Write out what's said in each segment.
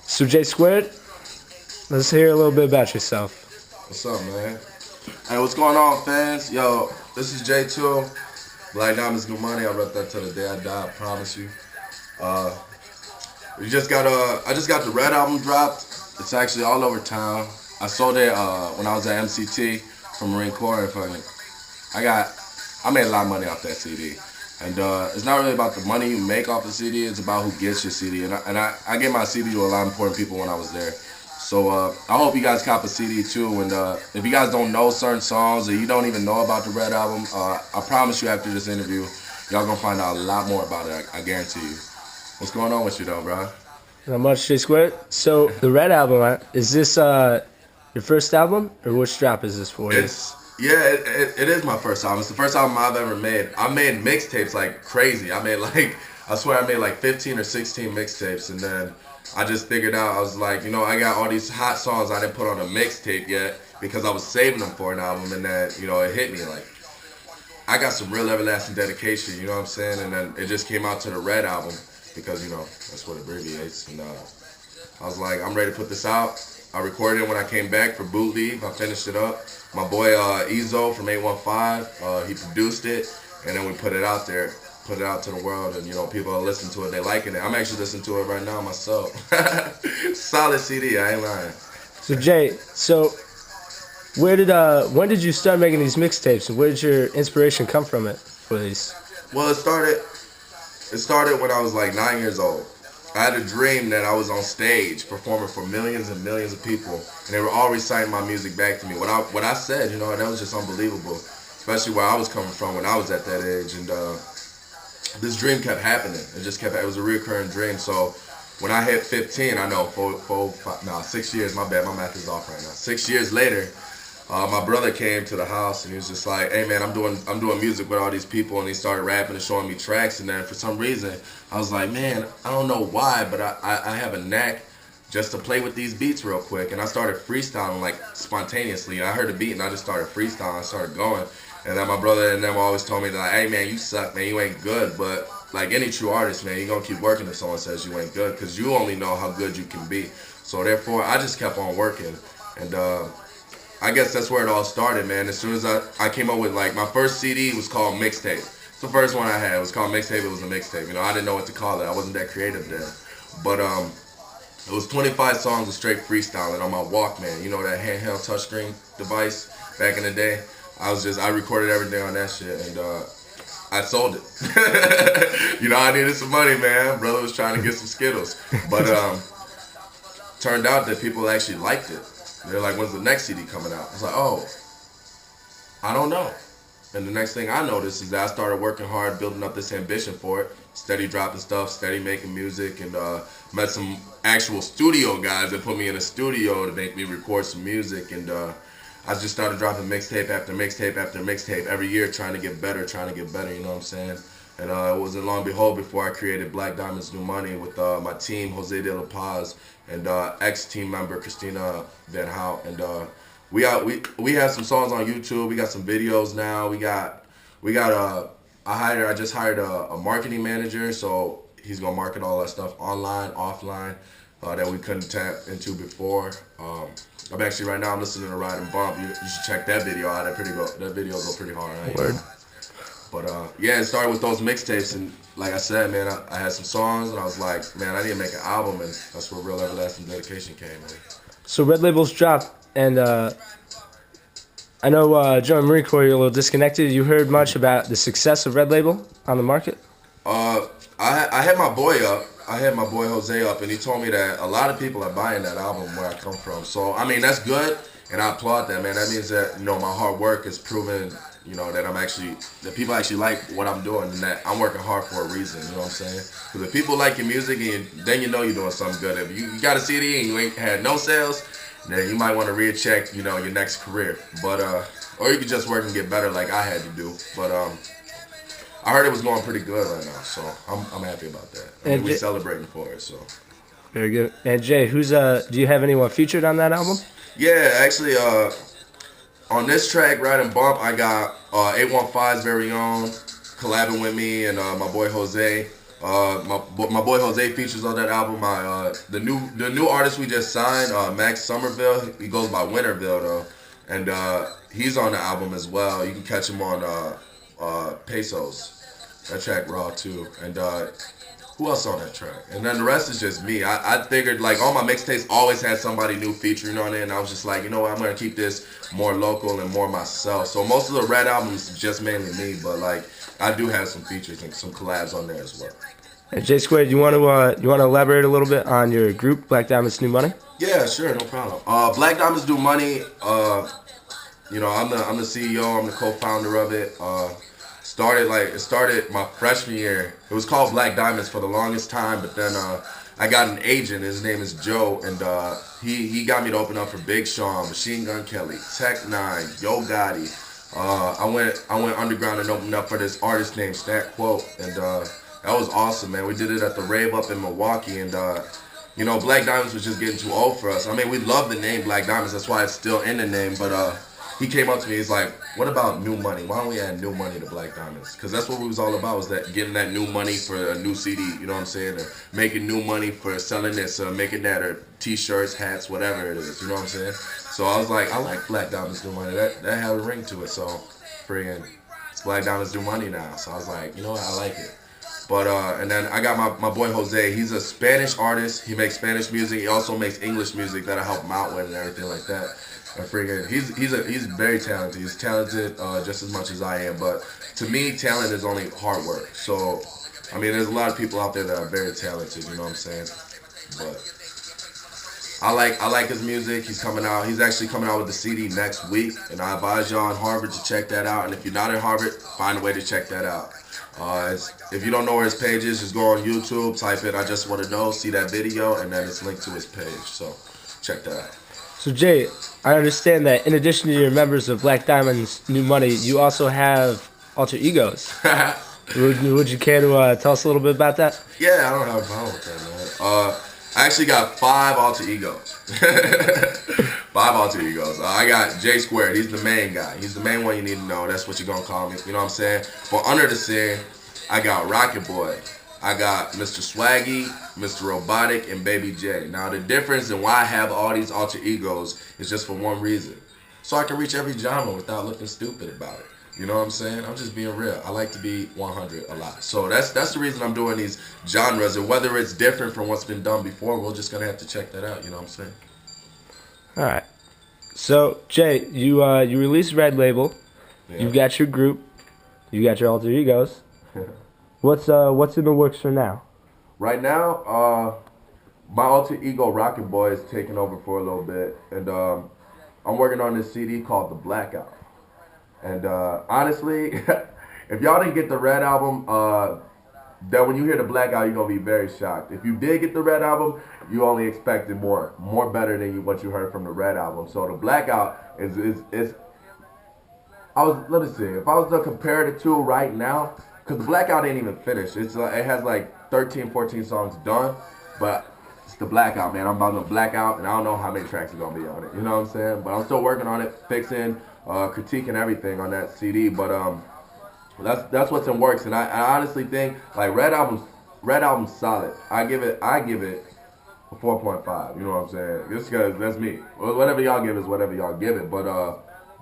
So J Squared, let's hear a little bit about yourself. What's up, man? Hey, what's going on, fans? Yo, this is J2. Black Diamonds New Money. I wrote that till the day I die. I promise you. Uh, we just got I just got the Red album dropped. It's actually all over town. I sold it when I was at MCT from Marine Corps. I made a lot of money off that CD. And it's not really about the money you make off the CD. It's about who gets your CD. And I gave my CD to a lot of important people when I was there. So I hope you guys cop a CD too. And if you guys don't know certain songs or you don't even know about the Red album, I promise you after this interview, y'all gonna find out a lot more about it. I guarantee you. What's going on with you though, bro? Not much, J Squared. So the Red album, is this your first album, or which drop is this for you? It is my first album. It's the first album I've ever made. I made mixtapes like crazy. I swear I made like 15 or 16 mixtapes, and then I just figured out, I was like, I got all these hot songs I didn't put on a mixtape yet because I was saving them for an album, and then, it hit me like, I got some real everlasting dedication, you know what I'm saying? And then it just came out to the Red album because, that's what it abbreviates. And I was like, I'm ready to put this out. I recorded it when I came back for Boot Leave. I finished it up. My boy Ezo from 815, he produced it, and then we put it out there. Put it out to the world, and people are listening to it, they liking it. I'm actually listening to it right now myself. Solid CD, I ain't lying. So Jay, when did you start making these mixtapes, and where did your inspiration come from for these? Well, it started when I was like 9 years old. I had a dream that I was on stage performing for millions and millions of people, and they were all reciting my music back to me. What I said, that was just unbelievable, especially where I was coming from when I was at that age. And this dream kept happening. It was a recurring dream. So when I hit 15, I know 6 years, my bad, my math is off right now. 6 years later, my brother came to the house and he was just like, hey man, I'm doing music with all these people, and he started rapping and showing me tracks. And then for some reason, I was like, man, I don't know why, but I have a knack just to play with these beats real quick. And I started freestyling like spontaneously. I heard a beat and I just started freestyling. I started going. And then my brother and them always told me that, hey man, you suck, man, you ain't good. But like any true artist, man, you gonna keep working if someone says you ain't good, because you only know how good you can be. So therefore, I just kept on working. And I guess that's where it all started, man. As soon as I came up with, like, my first CD was called Mixtape. It's the first one I had. It was called Mixtape. It was a mixtape. I didn't know what to call it. I wasn't that creative then. But it was 25 songs of straight freestyling on my Walkman. That handheld touchscreen device back in the day. I recorded everything on that shit, and I sold it. I needed some money, man. Brother was trying to get some Skittles. But turned out that people actually liked it. They're like, when's the next CD coming out? I was like, oh, I don't know. And the next thing I noticed is that I started working hard, building up this ambition for it, steady dropping stuff, steady making music, and met some actual studio guys that put me in a studio to make me record some music. And I just started dropping mixtape after mixtape after mixtape every year, trying to get better, you know what I'm saying? And it wasn't long behold before I created Black Diamonds New Money with my team, Jose De La Paz, and ex-team member Christina Van Hout. And we have some songs on YouTube. We got some videos now. I just hired a marketing manager, so he's gonna market all that stuff online, offline, that we couldn't tap into before. I'm actually right now, I'm listening to Ride and Bump. You should check that video out. That video go pretty hard. Right? Word. But it started with those mixtapes, and like I said, man, I had some songs, and I was like, man, I need to make an album, and that's where Real Everlasting Dedication came in. So Red Label's dropped, and I know Joe and Marine Corps, you're a little disconnected. You heard much about the success of Red Label on the market? I had my boy up. I had my boy Jose up, and he told me that a lot of people are buying that album where I come from. So, I mean, that's good, and I applaud that, man. That means that, my hard work is proven, that people actually like what I'm doing, and that I'm working hard for a reason, you know what I'm saying? Because if people like your music, then you know you're doing something good. If you got a CD and you ain't had no sales, then you might want to recheck, your next career. But, or you could just work and get better like I had to do. But, I heard it was going pretty good right now, so I'm happy about that. We're celebrating for it, so. Very good. And Jay, do you have anyone featured on that album? Yeah, actually, on this track, Ride and Bump, I got 815's very own collabing with me, and my boy Jose. My boy Jose features on that album. The new artist we just signed, Max Somerville. He goes by Winterville though, and he's on the album as well. You can catch him on Pesos. That track raw too, and who else on that track? And then the rest is just me. I figured like all my mixtapes always had somebody new featuring on it, and I was just like, you know what, I'm gonna keep this more local and more myself. So most of the Red albums is just mainly me, but like I do have some features and some collabs on there as well. And J Squared, you want to elaborate a little bit on your group, Black Diamonds New Money? Yeah, sure, no problem. Black Diamonds Do Money. You know, I'm the CEO. I'm the co-founder of it. It started my freshman year. It was called Black Diamonds for the longest time, but then I got an agent. His name is Joe, and he got me to open up for Big Sean, Machine Gun Kelly, Tech Nine, Yo Gotti. I went underground and opened up for this artist named Stat Quote, and that was awesome, man. We did it at the rave up in Milwaukee, and you know, Black Diamonds was just getting too old for us. I mean, we love the name Black Diamonds. That's why it's still in the name, but he came up to me. He's like, "What about new money? Why don't we add new money to Black Diamonds?" Because that's what we was all about, was that getting that new money for a new CD. You know what I'm saying? Or making new money for selling this, or making that, or T-shirts, hats, whatever it is. You know what I'm saying? So I was like, I like Black Diamonds New Money. That had a ring to it. So, friggin', it's Black Diamonds New Money now. So I was like, you know what? I like it. But and then I got my boy Jose. He's a Spanish artist. He makes Spanish music. He also makes English music that I help him out with and everything like that. And friggin', he's very talented. He's talented just as much as I am. But to me, talent is only hard work. So I mean, there's a lot of people out there that are very talented. You know what I'm saying? But I like his music. He's coming out. He's actually coming out with the CD next week, and I advise y'all in Harvard to check that out. And if you're not in Harvard, find a way to check that out. If you don't know where his page is, just go on YouTube, type in "I Just Want to Know," see that video, and then it's linked to his page. So check that out. So Jay, I understand that in addition to your members of Black Diamonds New Money, you also have alter egos. Would you care to tell us a little bit about that? Yeah, I don't have a problem with that, man. I actually got 5 alter egos. 5 alter egos. I got J Squared. He's the main guy. He's the main one you need to know. That's what you're going to call me. You know what I'm saying? But under the scene, I got Rocket Boy. I got Mr. Swaggy, Mr. Robotic, and Baby J. Now, the difference in why I have all these alter egos is just for one reason. So I can reach every genre without looking stupid about it. You know what I'm saying? I'm just being real. I like to be 100 a lot. So that's the reason I'm doing these genres. And whether it's different from what's been done before, we're just going to have to check that out. You know what I'm saying? All right. So, Jay, you released Red Label. Yeah. You've got your group. You got your alter egos. What's in the works for now? Right now, my alter ego Rocket Boy is taking over for a little bit. And I'm working on this CD called The Blackout. And honestly, if y'all didn't get the Red album, then when you hear the Blackout, you're going to be very shocked. If you did get the Red album, you only expected more better than what you heard from the Red album. So the Blackout is let me see, if I was to compare the two right now, because the Blackout ain't even finished. It has like 13, 14 songs done, but it's the Blackout, man. I'm about to Blackout, and I don't know how many tracks are going to be on it. You know what I'm saying? But I'm still working on it, fixing, critiquing everything on that CD. But that's what's in works, and I honestly think like Red album's solid. I give it a 4.5. You know what I'm saying? Just because that's me. Whatever y'all give is whatever y'all give it. But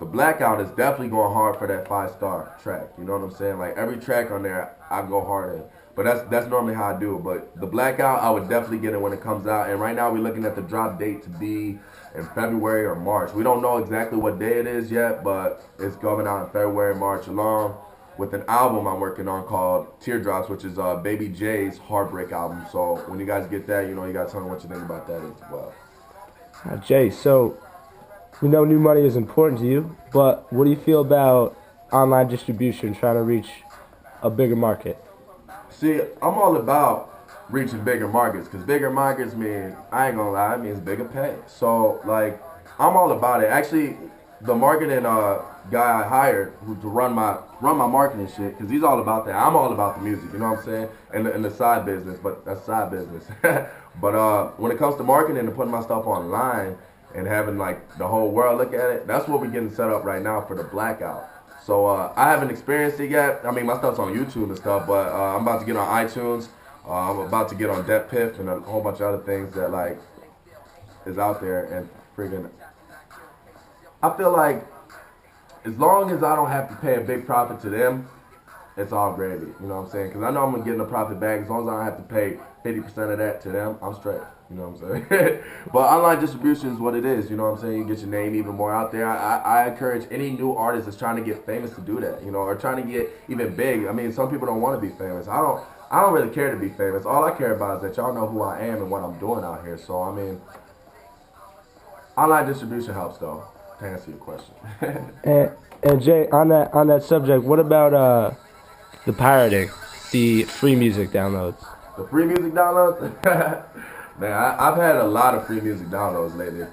the Blackout is definitely going hard for that 5-star track. You know what I'm saying? Like every track on there, I go hard in. But that's normally how I do it. But the Blackout, I would definitely get it when it comes out. And right now we're looking at the drop date to be in February or March. We don't know exactly what day it is yet, but it's coming out in February, March, along with an album I'm working on called Teardrops, which is Baby J's Heartbreak album. So when you guys get that, you know, you got to tell me what you think about that as well. Jay, so we know new money is important to you, but what do you feel about online distribution, trying to reach a bigger market? See, I'm all about reaching bigger markets, because bigger markets mean, I ain't gonna lie, it means bigger pay. So, like, I'm all about it. Actually, the marketing guy I hired to run my marketing shit, because he's all about that. I'm all about the music, you know what I'm saying? And the side business, but that's side business. But when it comes to marketing and putting my stuff online and having, like, the whole world look at it, that's what we're getting set up right now for the Blackout. So I haven't experienced it yet. I mean, my stuff's on YouTube and stuff, but I'm about to get on iTunes. I'm about to get on Death Piff and a whole bunch of other things that like is out there and friggin'. I feel like as long as I don't have to pay a big profit to them, it's all gravy. You know what I'm saying? Because I know I'm gonna get in a profit bag as long as I don't have to pay 50% of that to them. I'm straight. You know what I'm saying? But online distribution is what it is. You know what I'm saying? You get your name even more out there. I encourage any new artist that's trying to get famous to do that. You know, or trying to get even big. I mean, some people don't want to be famous. I don't really care to be famous. All I care about is that y'all know who I am and what I'm doing out here. So I mean, online distribution helps though. To answer your question. And Jay, on that subject, what about the pirating, the free music downloads? The free music downloads? Man, I've had a lot of free music downloads lately.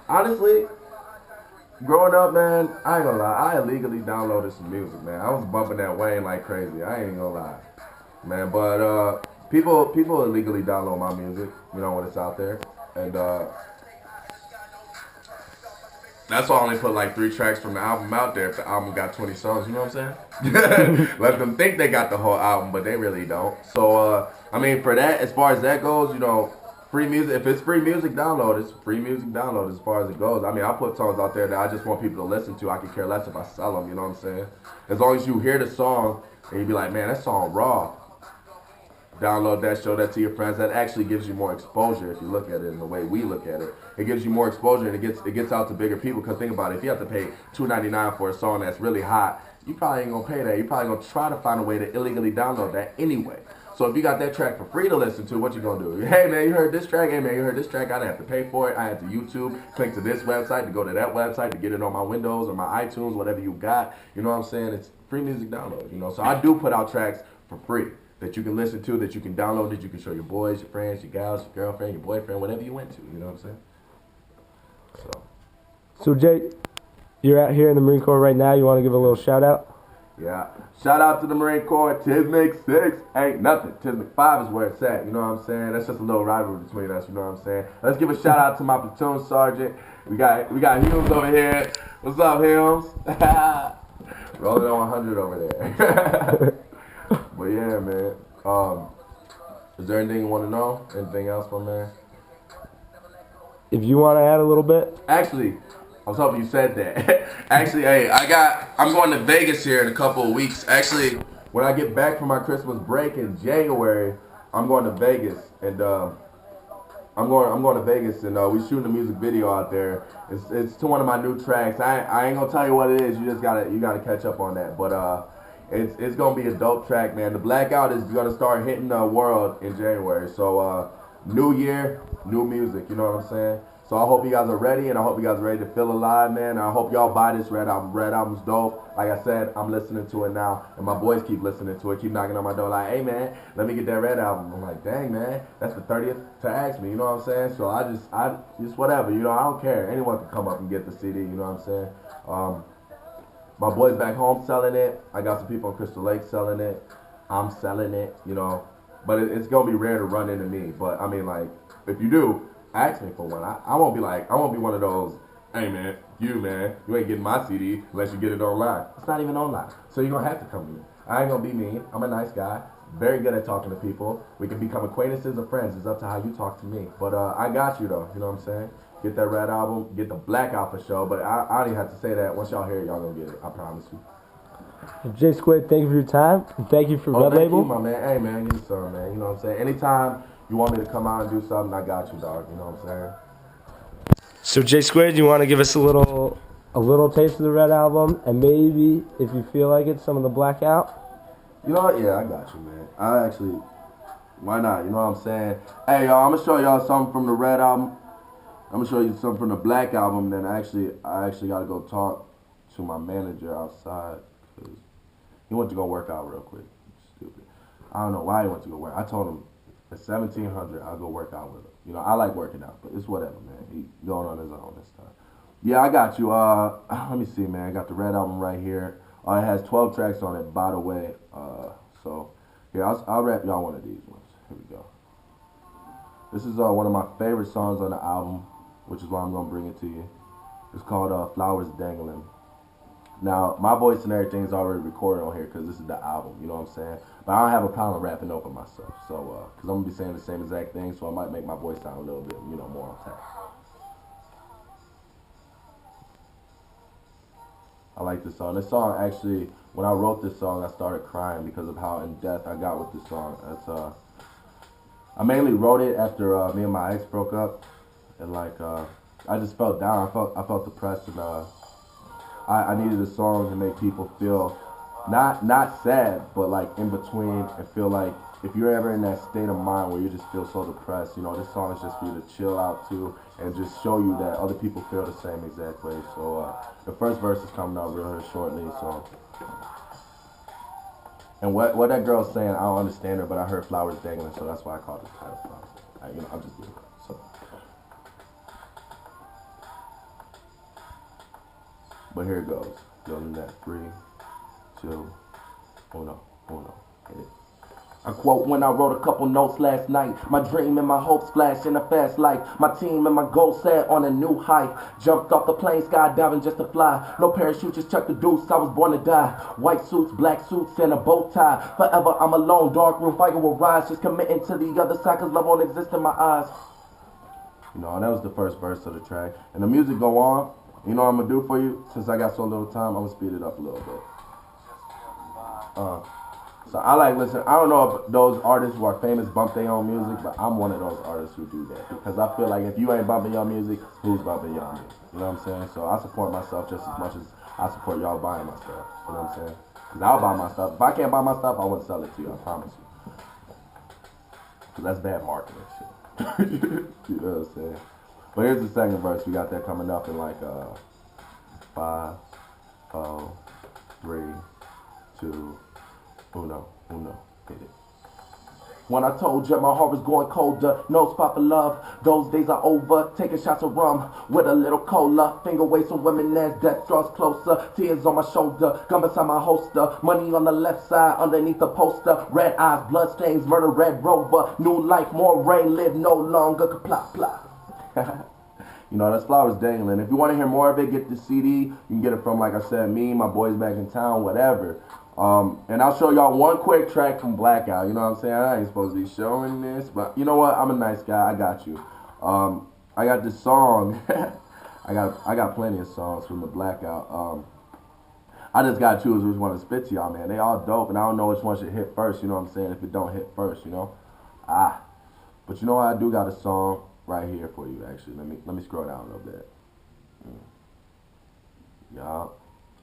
Honestly, growing up, man, I ain't gonna lie, I illegally downloaded some music, man. I was bumping that Wayne like crazy. I ain't gonna lie, man. But people illegally download my music, you know, when it's out there, and that's why I only put like 3 tracks from the album out there. If the album got 20 songs, you know what I'm saying? Let them think they got the whole album, but they really don't. So, I mean, for that, as far as that goes, you know, free music, if it's free music download, it's free music download as far as it goes. I mean, I put songs out there that I just want people to listen to. I could care less if I sell them, you know what I'm saying? As long as you hear the song and you be like, man, that song raw. Download that, show that to your friends. That actually gives you more exposure if you look at it in the way we look at it. It gives you more exposure and it gets out to bigger people. Because think about it, if you have to pay $2.99 for a song that's really hot, you probably ain't gonna pay that. You're probably gonna try to find a way to illegally download that anyway. So if you got that track for free to listen to, what you gonna do? Hey man, you heard this track? Hey man, you heard this track? I didn't have to pay for it. I had to YouTube, click to this website, to go to that website, to get it on my Windows or my iTunes, whatever you got. You know what I'm saying? It's free music download, you know. So I do put out tracks for free that you can listen to, that you can download, that you can show your boys, your friends, your gals, your girlfriend, your boyfriend, whatever you into. You know what I'm saying? So Jay, you're out here in the Marine Corps right now. You want to give a little shout out? Yeah. Shout out to the Marine Corps. Tismic 6 ain't nothing. Tismic 5 is where it's at. You know what I'm saying? That's just a little rivalry between us. You know what I'm saying? Let's give a shout out to my platoon sergeant. We got Humes over here. What's up, Humes? Rolling on 100 over there. But yeah, man. Is there anything you want to know? Anything else, my man? If you want to add a little bit. Actually, I was hoping you said that. Actually, hey, I'm going to Vegas here in a couple of weeks. Actually, when I get back from my Christmas break in January, I'm going to Vegas, and I'm going to Vegas, and we shooting a music video out there. It's to one of my new tracks. I ain't gonna tell you what it is. You gotta catch up on that. But it's gonna be a dope track, man. The Blackout is gonna start hitting the world in January. So new year, new music. You know what I'm saying? So I hope you guys are ready, and I hope you guys are ready to feel alive, man. And I hope y'all buy this Red album. Red album's dope. Like I said, I'm listening to it now, and my boys keep listening to it, keep knocking on my door like, hey, man, let me get that Red album. I'm like, dang, man, that's the 30th to ask me, you know what I'm saying? So I just whatever, you know, I don't care. Anyone can come up and get the CD, you know what I'm saying? My boys back home selling it. I got some people in Crystal Lake selling it. I'm selling it, you know. But it's going to be rare to run into me. But, I mean, like, if you do, ask me for one. I won't be one of those, hey man, you ain't getting my CD unless you get it online. It's not even online. So you're gonna have to come to me. I ain't gonna be mean. I'm a nice guy. Very good at talking to people. We can become acquaintances or friends. It's up to how you talk to me. But I got you though, you know what I'm saying? Get that Red album, get the Blackout for sure. But I don't even have to say that. Once y'all hear it, y'all gonna get it. I promise you. Jay Squid, thank you for your time. And thank you for Red Label. Thank you, my man. Hey man, you sir, man. You know what I'm saying? Anytime you want me to come out and do something, I got you, dog. You know what I'm saying? So Jay Squid, you want to give us a little taste of the Red album, and maybe, if you feel like it, some of the Blackout? You know what? Yeah, I got you, man. Why not? You know what I'm saying? Hey, y'all, I'm going to show y'all something from the Red album. I'm going to show you something from the Black album. Then I actually got to go talk to my manager outside, because he went to go work out real quick. Stupid. I don't know why he went to go work. I told him, at 1700, I'll go work out with him. You know, I like working out, but it's whatever, man. He going on his own this time. Yeah, I got you. Let me see, man. I got the Red album right here. It has 12 tracks on it, by the way. So here, I'll rap y'all one of these ones. Here we go. This is one of my favorite songs on the album, which is why I'm gonna bring it to you. It's called "Flowers Dangling." Now, my voice and everything is already recorded on here because this is the album. You know what I'm saying? But I don't have a problem rapping over myself. So, because I'm going to be saying the same exact thing, so I might make my voice sound a little bit, more on tap. I like this song. This song, actually, when I wrote this song, I started crying because of how in depth I got with this song. I mainly wrote it after me and my ex broke up, and I just felt down. I felt depressed, and I needed a song to make people feel not sad, but like in between, and feel like if you're ever in that state of mind where you just feel so depressed, this song is just for you to chill out to and just show you that other people feel the same exact way. So the first verse is coming out real shortly. So, and what that girl's saying, I don't understand her, but I heard flowers dangling, so that's why I called it title flowers. I'm just leaving. So, but here it goes. Go to that 3, 2, 1, 1. Hit it. I quote when I wrote a couple notes last night. My dream and my hopes flash in a fast light. My team and my goals set on a new height. Jumped off the plane, skydiving just to fly. No parachute, just chuck the deuce. I was born to die. White suits, black suits, and a bow tie. Forever I'm alone, dark room, fire will rise. Just committing to the other side, cause love won't exist in my eyes. And that was the first verse of the track. And the music go on. You know what I'm gonna do for you? Since I got so little time, I'm gonna speed it up a little bit. So I listen, I don't know if those artists who are famous bump their own music, but I'm one of those artists who do that. Because I feel like if you ain't bumping your music, who's bumping your music? You know what I'm saying? So I support myself just as much as I support y'all buying my stuff. You know what I'm saying? Because I'll buy my stuff. If I can't buy my stuff, I wouldn't sell it to you, I promise you. Because that's bad marketing shit. You know what I'm saying? But here's the second verse. We got that coming up in 5, 4, 3, 2, Uno, hit it. When I told you my heart was going colder, no spot for love, those days are over. Taking shots of rum with a little cola. Finger waves from women as death draws closer. Tears on my shoulder, gun beside my holster. Money on the left side, underneath the poster. Red eyes, blood stains, murder, red rover. New life, more rain, live no longer. Plop, plop. That's flowers dangling. If you want to hear more of it, get the CD. You can get it from, like I said, me, my boys back in town, whatever. And I'll show y'all one quick track from Blackout. You know what I'm saying? I ain't supposed to be showing this, but you know what? I'm a nice guy. I got you. I got this song. I got plenty of songs from the Blackout. I just gotta choose which one to spit to y'all, man. They all dope, and I don't know which one should hit first. You know what I'm saying? If it don't hit first, But you know what? I do got a song right here for you. Actually, let me scroll down a little bit. Yeah,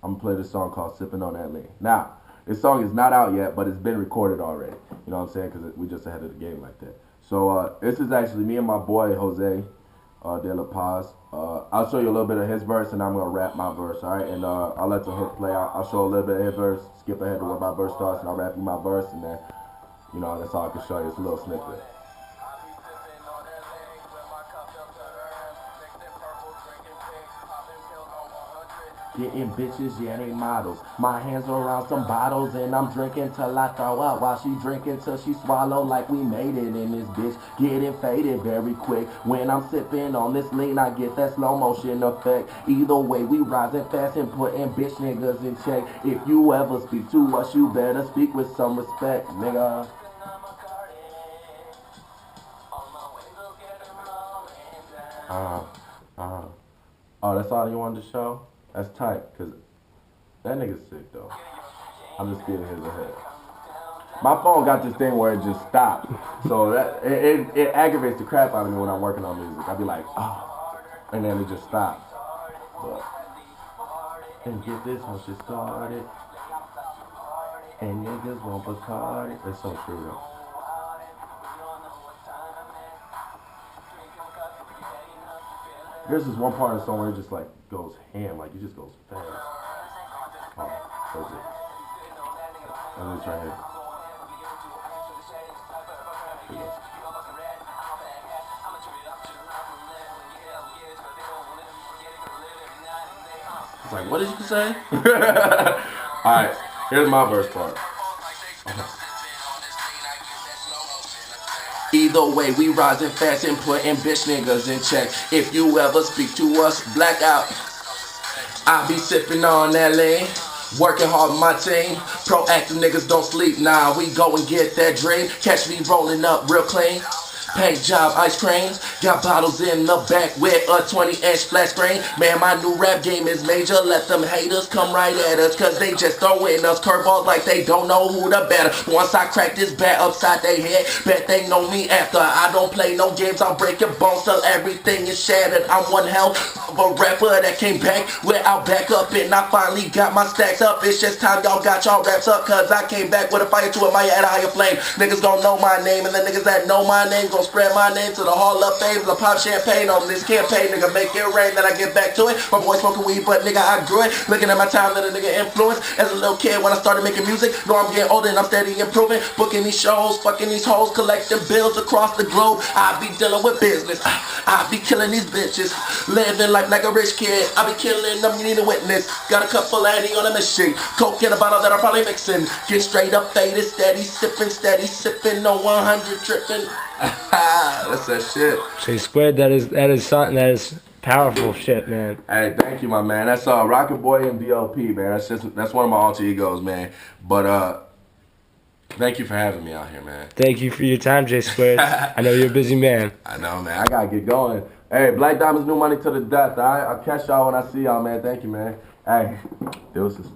I'm gonna play this song called "Sipping on That Lean." Now, this song is not out yet, but it's been recorded already. You know what I'm saying? Because we just ahead of the game like that. So this is actually me and my boy Jose De La Paz. I'll show you a little bit of his verse, and I'm gonna rap my verse. All right, and I'll let the hook play out. I'll show a little bit of his verse, skip ahead to where my verse starts, and I'll rap you my verse, and then that's all I can show you. It's a little snippet. Getting bitches, yeah, they models. My hands are around some bottles, and I'm drinking till I throw up. While she drinking till she swallow, like we made it in this bitch. Getting faded very quick. When I'm sipping on this lean, I get that slow motion effect. Either way, we rising fast and putting bitch niggas in check. If you ever speak to us, you better speak with some respect, nigga. Oh, that's all you wanted to show? That's tight, because that nigga's sick, though. I'm just getting his ahead. My phone got this thing where it just stopped. So that it aggravates the crap out of me when I'm working on music. I'll be like, oh, and then it just stops. But, and get this one shit started. And niggas won't Bacardi. It's so true, though. There's this one part of the song where it just like goes ham, like it just goes fast. Oh, that's it. And it's right here. Here it goes. It's like, what did you say? Alright, here's my verse part. Either way, we rising fast and putting bitch niggas in check. If you ever speak to us, blackout. I be sipping on that lean. Working hard with my team. Proactive niggas don't sleep. Nah, we go and get that dream. Catch me rolling up real clean. Paint job, ice cream. Got bottles in the back with a 20-inch flat screen. Man, my new rap game is major. Let them haters come right at us, cause they just throwing us curveballs like they don't know who the better. Once I crack this bat upside their head, bet they know me after. I don't play no games, I'll break your bones till everything is shattered. I'm one hell of a rapper that came back without backup, and I finally got my stacks up. It's just time y'all got y'all raps up, cause I came back with a fire to admire at a higher flame. Niggas gon' know my name, and the niggas that know my name gon' spread my name to the Hall of Fame. I pop champagne on this campaign, nigga, make it rain, then I get back to it. My boy smoking weed, but nigga, I grew it. Looking at my time, let a nigga influence. As a little kid when I started making music, know I'm getting older and I'm steady improving. Booking these shows, fucking these hoes, collecting bills across the globe. I be dealing with business, I be killing these bitches. Living life like a rich kid, I be killing them, you need a witness. Got a cup full of Henny on a mission. Coke in a bottle that I'm probably mixing. Get straight up faded, steady sipping, no 100 tripping. That's that shit. Jay Squared, that is something that is powerful shit, man. Hey, thank you, my man. That's Rocket Boy and DLP, man. That's one of my alter egos, man. But thank you for having me out here, man. Thank you for your time, Jay Squared. I know you're a busy man. I know, man. I gotta get going. Hey, Black Diamonds, new money to the death. All right, I'll catch y'all when I see y'all, man. Thank you, man. Hey, deuces.